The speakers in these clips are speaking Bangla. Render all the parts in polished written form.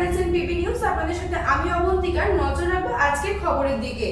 দেখছেন পিবি নিউজ। আপনাদের সাথে আমি অবন্তিকার। নজর রাখবো আজকের খবরের দিকে।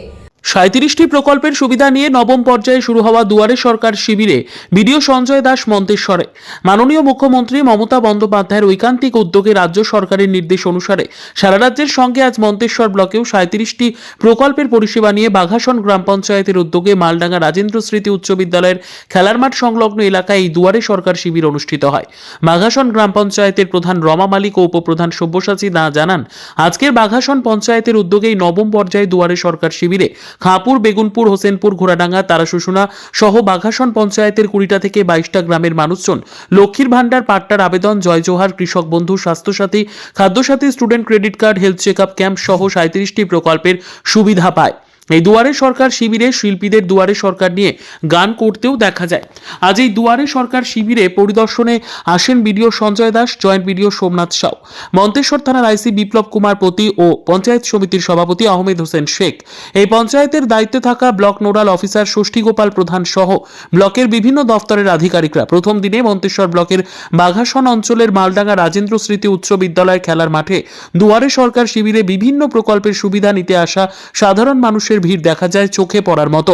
37টি প্রকল্পের সুবিধা নিয়ে নবম পর্যায়ে শুরু হওয়া দুয়ারে সরকার শিবিরে বিডিও সঞ্জয় দাস মন্তেশ্বরে মাননীয় মুখ্যমন্ত্রী মমতা বন্দ্যোপাধ্যায়ের ঐকান্তিক উদ্যোগে রাজ্য সরকারের নির্দেশ অনুসারে সারা রাজ্যের সঙ্গে আজ মন্তেশ্বর ব্লকেও 37টি প্রকল্পের পরিষেবা নিয়ে বাঘাসন গ্রাম পঞ্চায়েতের উদ্যোগে মালডাঙ্গা রাজেন্দ্র স্মৃতি উচ্চ বিদ্যালয়ের খেলার মাঠ সংলগ্ন এলাকায় এই দুয়ারে সরকার শিবির অনুষ্ঠিত হয়। বাঘাসন গ্রাম পঞ্চায়েতের প্রধান রমা মালিক ও উপপ্রধান সব্যসাচী দা জানান, আজকের বাঘাসন পঞ্চায়েতের উদ্যোগেই নবম পর্যায়ে দুয়ারে সরকার শিবিরে খাঁপুর, বেগুনপুর, হোসেনপুর, ঘোড়াডাঙ্গা, তারাশুশুনা সহ বাঘাসন পঞ্চায়েতের 20টা থেকে 22টা গ্রামের মানুষজন লক্ষ্মীর ভান্ডার, পাট্টার আবেদন, জয় জোহার, Krishak Bandhu, Swasthyasathi, Khadyasathi, student credit card, health checkup camp সহ 37টি প্রকল্পের সুবিধা পায়। এই দুয়ারে সরকার শিবিরে শিল্পীদের দুয়ারে সরকার নিয়ে গান করতেও দেখা যায়। আজ এই দুয়ারে সরকার শিবিরে পরিদর্শনে আসেন BDO Sanjay Das, joint BDO Somnath Sau, Manteswar থানার আইসি বিপ্লব কুমার পতি ও পঞ্চায়েত সমিতির সভাপতি আহমেদ হোসেন শেখ। এই পঞ্চায়েতের দায়িত্বে থাকা ব্লক নোডাল অফিসার ষষ্ঠী গোপাল প্রধান সহ ব্লকের বিভিন্ন দফতরের আধিকারিকরা প্রথম দিনে মন্তেশ্বর ব্লকের বাঘাসন অঞ্চলের মালডাঙ্গা রাজেন্দ্র স্মৃতি উচ্চ বিদ্যালয় খেলার মাঠে দুয়ারে সরকার শিবিরে বিভিন্ন প্রকল্পের সুবিধা নিতে আসা সাধারণ মানুষের ভিড় দেখা যায় চোখে পড়ার মতো।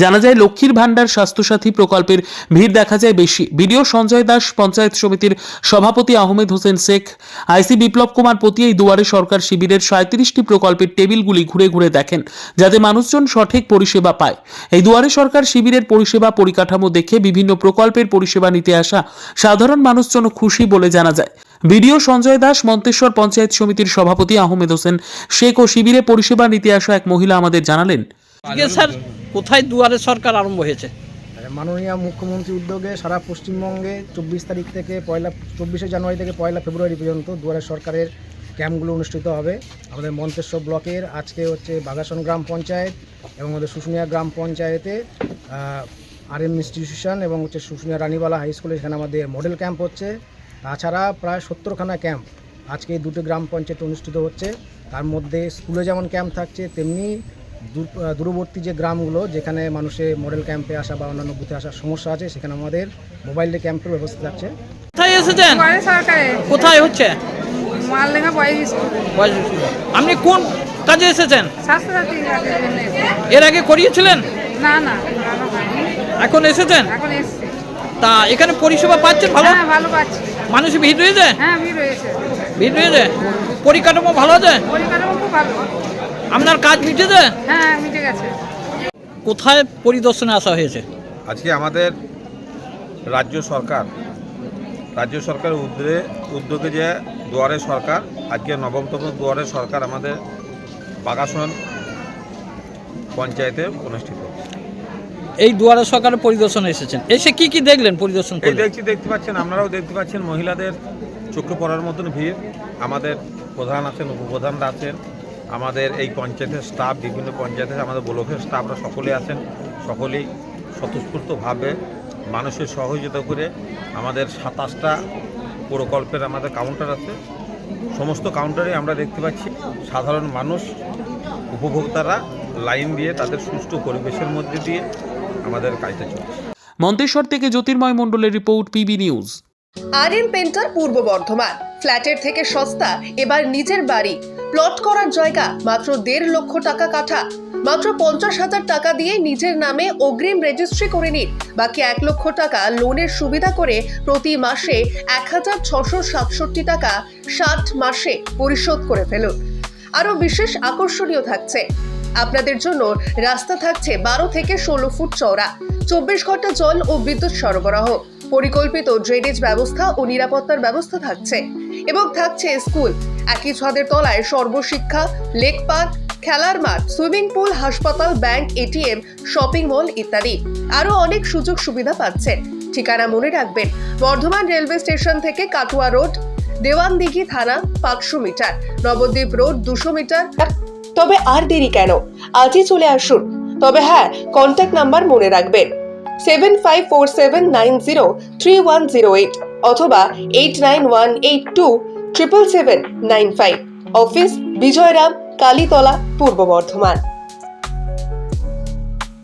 জানা যায় লক্ষ্মীর ভান্ডার, স্বাস্থ্যসাথী প্রকল্পের ভিড় দেখা যায় বেশি। বিডিও সঞ্জয় দাস, পঞ্চায়েত সমিতির সভাপতি আহমেদ হোসেন শেখ, আইসি বিপ্লব কুমার পতি এই দুয়ারে সরকার শিবিরের 37টি প্রকল্পের টেবিলগুলি ঘুরে ঘুরে দেখেন যাতে মানুষজন সঠিক পরিষেবা পায়। এই দুয়ারে সরকার শিবিরের পরিষেবা পরিকাঠামো দেখে বিভিন্ন প্রকল্পের পরিষেবা নিতে আসা সাধারণ মানুষজন খুশি বলে জানা যায়। বিডিও সঞ্জয় দাস, মন্তেশ্বর পঞ্চায়েত সমিতির সভাপতি আহমেদ হোসেন শেখ ও শিবিরে পরিষেবা নিতে আসা এক মহিলা আমাদের জানালেন, স্যার কোথায় দুয়ারে সরকার আরম্ভ হয়েছে? মাননীয় মুখ্যমন্ত্রীর উদ্যোগে সারা পশ্চিমবঙ্গে 24 জানুয়ারি থেকে 1 ফেব্রুয়ারি পর্যন্ত দুয়ারে সরকারের ক্যাম্পগুলো অনুষ্ঠিত হবে। আমাদের মন্তেশ্বর ব্লকের আজকে হচ্ছে বাঘাসন গ্রাম পঞ্চায়েত এবং আমাদের শুশুনিয়া গ্রাম পঞ্চায়েতে RM ইনস্টিটিউশন এবং হচ্ছে শুশুনিয়া রানীবালা হাই স্কুলে এখানে আমাদের মডেল ক্যাম্প হচ্ছে। তাছাড়া প্রায় 70খানা ক্যাম্প আজকে এই দুটো গ্রাম পঞ্চায়েত অনুষ্ঠিত হচ্ছে। তার মধ্যে স্কুলে যেমন ক্যাম্প থাকছে তেমনি দূরবর্তী যে গ্রামগুলো যেখানে মানুষের মডেল ক্যাম্পে আসা বা অন্যান্য বুথে আসার সমস্যা আছে সেখানে আমাদের মোবাইলে ক্যাম্পের ব্যবস্থা থাকছে। কোথায় এসেছেন? কোথায় হচ্ছে? Maldanga boys school. আপনি কোন কাজে এসেছেন? স্বাস্থ্যসাথী এর আগে করিয়েছিলেন? না না, এখন এসেছেন? এখন এসেছি। তা এখানে পরিষেবা পাচ্ছেন? ভালো? হ্যাঁ, ভালো পাচ্ছি। মানুষের ভিড় রয়েছে? হ্যাঁ, ভিড় রয়েছে। ভিড় রয়েছে। পরিকাঠামো ভালো আছে? পরিকাঠামো খুব ভালো। আপনার কাজ মিটেছে? হ্যাঁ, মিটে গেছে। কোথায় পরিদর্শনে আসা হয়েছে? আজকে আমাদের রাজ্য সরকারের উদ্যোগে যে দুয়ারে সরকার, আজকে নবমতম দুয়ারে সরকার আমাদের বাঘাসন পঞ্চায়েতে অনুষ্ঠিত। এই দুয়ারে সরকারের পরিদর্শনে এসেছেন, এসে কি কি দেখলেন পরিদর্শন এই করে? দেখতে পাচ্ছেন, আপনারাও দেখতে পাচ্ছেন মহিলাদের চোখে পড়ার মতন ভিড়। আমাদের প্রধান আছেন, উপপ্রধানরা আছেন, আমাদের এই পঞ্চায়েতের স্টাফ, বিভিন্ন পঞ্চায়েতের আমাদের ব্লকের স্টাফরা সকলে আছেন। সকলেই স্বতঃস্ফূর্তভাবে মানুষের সহযোগিতা করে আমাদের 27টা প্রকল্পের আমাদের কাউন্টার আছে। সমস্ত কাউন্টারে আমরা দেখতে পাচ্ছি সাধারণ মানুষ, উপভোক্তারা লাইন দিয়ে তাদের সুষ্ঠু পরিবেশের মধ্যে দিয়ে আমাদের কাজটা চলছে। মন্তেশ্বর থেকে জ্যোতির্ময় মণ্ডলের report, PB news. RM painter পূর্ব বর্ধমান। ফ্ল্যাটের থেকে সস্তা এবার নিজের বাড়ি। প্লট করার জায়গা মাত্র 1.5 লক্ষ টাকা কাঠা। মাত্র 50,000 টাকা দিয়ে নিজের নামে অগ্রিম রেজিস্ট্রি করে নিন। বাকি 1 লক্ষ টাকা লোনের সুবিধা করে প্রতি মাসে 1,667 টাকা 60 মাসে পরিশোধ করে ফেলুন। আরও বিশেষ আকর্ষণীয় থাকছে, আপনাদের জন্য রাস্তা থাকছে 12 থেকে 16 ফুট চওড়া, 24 ঘন্টা জল ও বিদ্যুৎ সরবরাহ, পরিকল্পিত ড্রেনেজ ব্যবস্থা ও নিরাপত্তার ব্যবস্থা থাকছে এবং থাকছে স্কুল। একই ছাদের তলায় সর্বশিক্ষা, লেক পার্ক, খেলার মাঠ, সুইমিং পুল, হাসপাতাল, ব্যাংক, ATM, শপিং মল ইত্যাদি আরো অনেক সুযোগ সুবিধা পাচ্ছেন। ঠিকানা মনে রাখবেন, বর্ধমান রেলওয়ে স্টেশন থেকে কাটুয়া রোড, দেওয়ানদিঘি থানা 500 মিটার, নবদ্বীপ রোড 200 মিটার। তবে আর দেরি কেন, আজই চলে আসুন। তবে হ্যাঁ, কন্ট্যাক্ট নাম্বার মনে রাখবেন 7547903108 অথবা 8918277795। অফিস বিজয়রাম, কালীতলা, পূর্ব বর্ধমান।